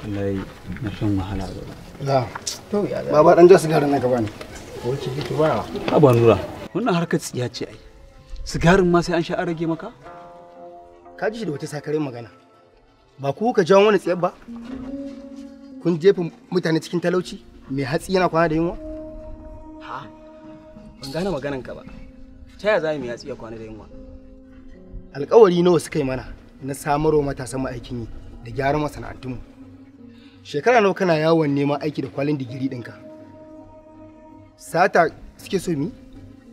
wallahi na shan wahala la to ya baba dan ja sigarin nan ka bani wace ki ba Aba Nura wannan harkar tsiya ce ai sigarin ma sai an sha an rage maka ka ji shi da wata sakarin magana ba ku ka jawo wani tsiyar ba kun jefa mutane cikin talauci mai hatsi yana kwana da yunwa ha ban gane maganan ka ba ta yaya za mu hatsi ya kwana da yunwa alƙawari nawa suka yi mana na samarwa matasan mu aikin yi da gyaran masana'antunmu shekara nawa kana yawon neman aiki da kwalin digiri ɗinka sata suke so mi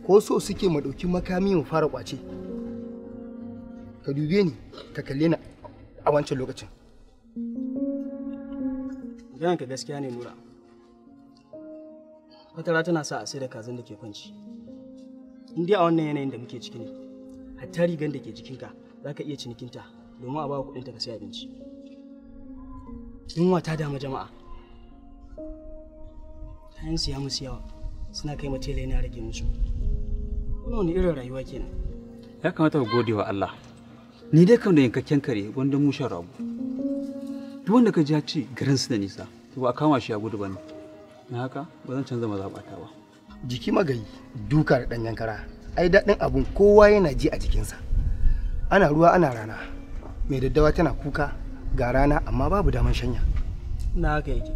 ko so suke mu ɗauki makami mu fara kwace ka dube ni ka kalle ni a wancan lokacin ganin ka gaskiya ne Nura fatara tana sa a sai da kazan da ke kwanci in dai a wannan yanayin da muke ciki ne hatta rigan da ke jikinka za ka iya cinikinta domin a ba kuɗinta ka sai abinci yunwa ta dama jama'a kayan siya musu yawa suna kai mace yana rage musu wani irin rayuwa kenan ya kamata ka gode wa Allah ni dai kan da yankakken kare wanda mu shan rago duk wanda ka ji ya ce garin su da nisa to ba a kama shi ya gudu bane na haka ba zan canza mazabata ba jiki magayi duka da ɗanyen kara ai daɗin abun kowa yana ji a jikinsa ana ruwa ana rana mai daddawa tana kuka ga rana amma babu daman shanya na haka yake